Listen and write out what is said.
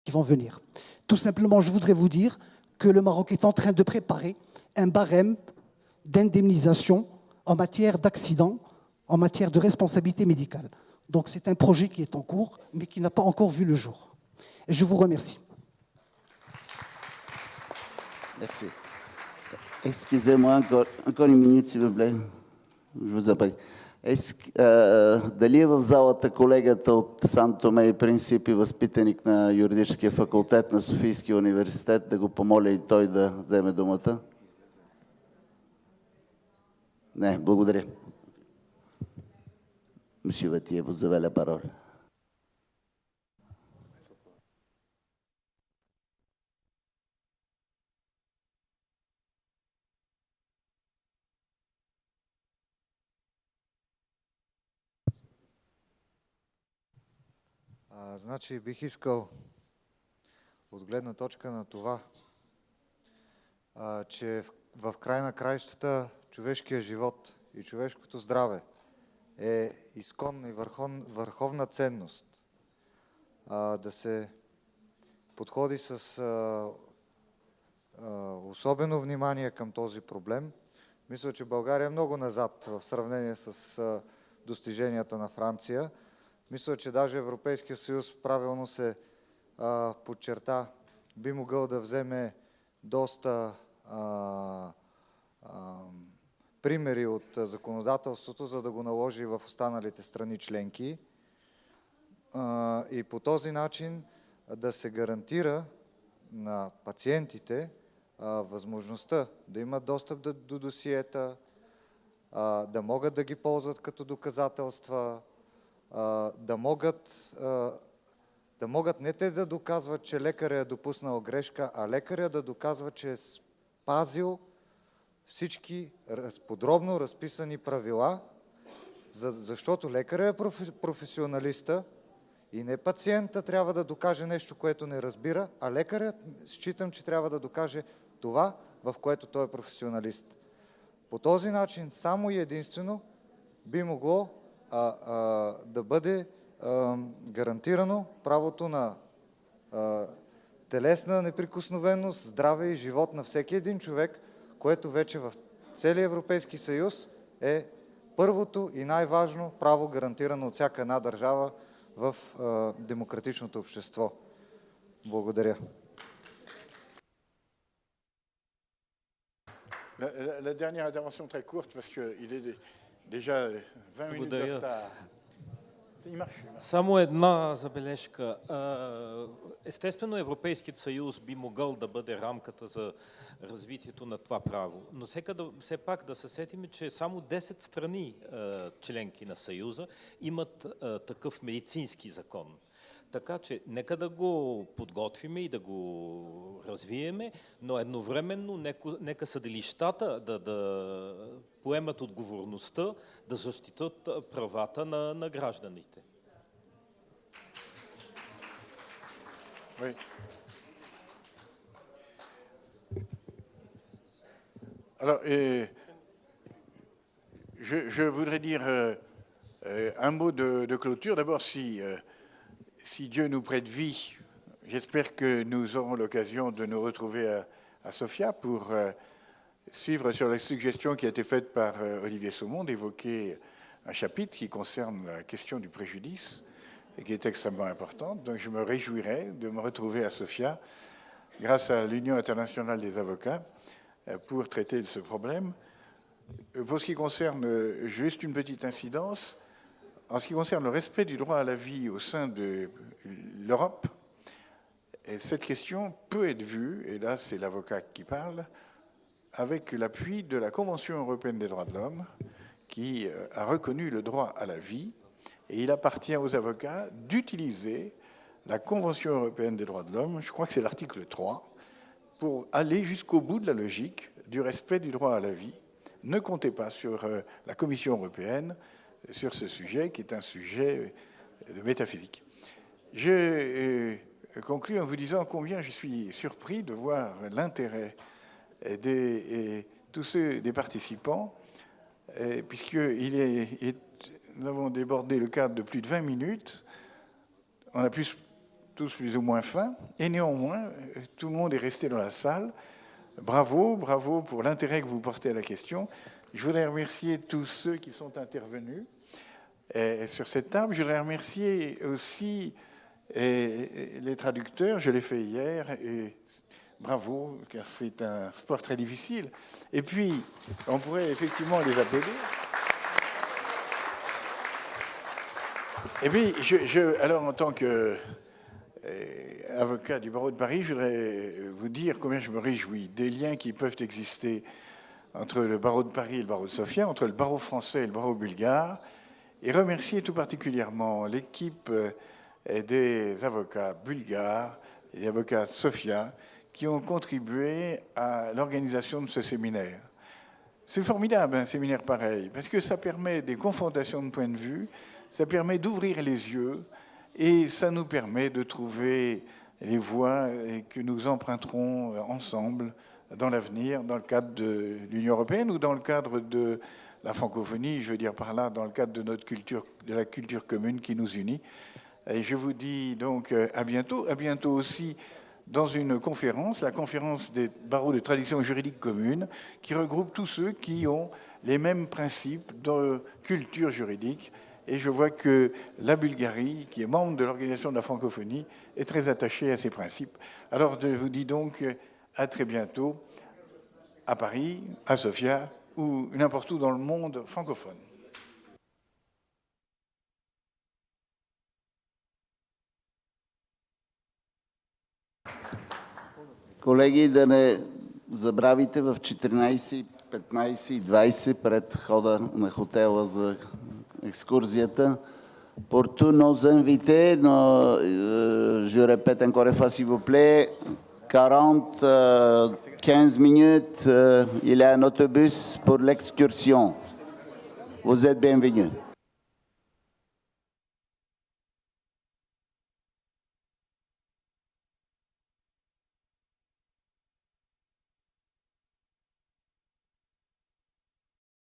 qui vont venir. Tout simplement, je voudrais vous dire que le Maroc est en train de préparer un barème d'indemnisation en matière d'accident, en matière de responsabilité médicale. Donc c'est un projet qui est en cours, mais qui n'a pas encore vu le jour. Et je vous remercie. Merci. Excusez-moi, encore une minute, s'il vous plaît. Je vous appelle. Дали е в залата колегата от Сан Томе и Принцип и възпитаник на юридическия факултет на Софийския университет, да го помоля и той да вземе думата? Не, благодаря. Monsieur Vattier, vous avez la parole. Значи бих искал от гледна точка на това, че в край на краищата човешкия живот и човешкото здраве е изконна и върховна ценност. Да се подходи с особено внимание към този проблем. Мисля, че България е много назад в сравнение с достиженията на Франция. Мисля, че даже Европейския съюз правилно се подчерта, би могъл да вземе доста примери от законодателството, за да го наложи в останалите страни членки. И по този начин да се гарантира на пациентите възможността да имат достъп до досиета, да могат да ги ползват като доказателства, да могат не те да доказват, че лекаря е допуснал грешка, а лекаря да доказва, че е спазил всички подробно разписани правила, защото лекаря е професионалиста и не пациента трябва да докаже нещо, което не разбира, а лекарят считам, че трябва да докаже това, в което той е професионалист. По този начин само и единствено би могло да бъде гарантирано правото на телесна неприкосновеност, здраве и живот на всеки един човек, което вече в целия Европейски съюз е първото и най-важно право, гарантирано от всяка една държава в демократичното общество. Благодаря. La dernière intervention très courte, parce qu'il est déjà 20 minutes de retard. Само една забележка. Естествено, Европейският съюз би могъл да бъде рамката за развитието на това право. Но все пак да се сетим, че само 10 страни членки на Съюза имат такъв медицински закон. Така че нека да го подготвиме и да го развиеме, но едновременно нека съдилищата да поемат отговорността да защитат правата на гражданите. Oui. Alors, je voudrais dire un mot de clôture. D'abord, si Dieu nous prête vie, j'espère que nous aurons l'occasion de nous retrouver à Sofia pour suivre sur la suggestion qui a été faite par Olivier Saumon d'évoquer un chapitre qui concerne la question du préjudice et qui est extrêmement importante. Donc je me réjouirai de me retrouver à Sofia grâce à l'Union internationale des avocats pour traiter de ce problème. Pour ce qui concerne, juste une petite incidence, en ce qui concerne le respect du droit à la vie au sein de l'Europe, cette question peut être vue, et là c'est l'avocat qui parle, avec l'appui de la Convention européenne des droits de l'homme, qui a reconnu le droit à la vie, et il appartient aux avocats d'utiliser la Convention européenne des droits de l'homme, je crois que c'est l'article 3, pour aller jusqu'au bout de la logique du respect du droit à la vie. Ne comptez pas sur la Commission européenne sur ce sujet, qui est un sujet de métaphysique. Je conclue en vous disant combien je suis surpris de voir l'intérêt tous ceux des participants, puisque nous avons débordé le cadre de plus de 20 minutes. On a tous plus ou moins fins, et néanmoins, tout le monde est resté dans la salle. Bravo, bravo pour l'intérêt que vous portez à la question. Je voudrais remercier tous ceux qui sont intervenus sur cette table. Je voudrais remercier aussi les traducteurs, je l'ai fait hier, et bravo, car c'est un sport très difficile. Et puis, on pourrait effectivement les applaudir. Et puis, alors en tant qu'avocat du barreau de Paris, je voudrais vous dire combien je me réjouis des liens qui peuvent exister entre le barreau de Paris et le barreau de Sofia, entre le barreau français et le barreau bulgare, et remercier tout particulièrement l'équipe des avocats bulgares et des avocats de Sofia qui ont contribué à l'organisation de ce séminaire. C'est formidable, un séminaire pareil, parce que ça permet des confrontations de points de vue, ça permet d'ouvrir les yeux et ça nous permet de trouver les voies que nous emprunterons ensemble dans l'avenir, dans le cadre de l'Union européenne ou dans le cadre de la francophonie, je veux dire par là, dans le cadre de notre culture, de la culture commune qui nous unit. Et je vous dis donc à bientôt aussi dans une conférence, la conférence des barreaux de tradition juridique commune, qui regroupe tous ceux qui ont les mêmes principes de culture juridique. Et je vois que la Bulgarie, qui est membre de l'Organisation de la francophonie, est très attachée à ces principes. Alors je vous dis donc à très bientôt à Paris, à Sofia ou n'importe où dans le monde francophone. Колеги, да не забравите в 14, 15 и 20 пред входа на хотела за екскурзията. Pour tous nos invités, je répète encore une fois s'il vous plaît, 15 minutes, il y a un autobus pour l'excursion. Vous êtes bienvenus.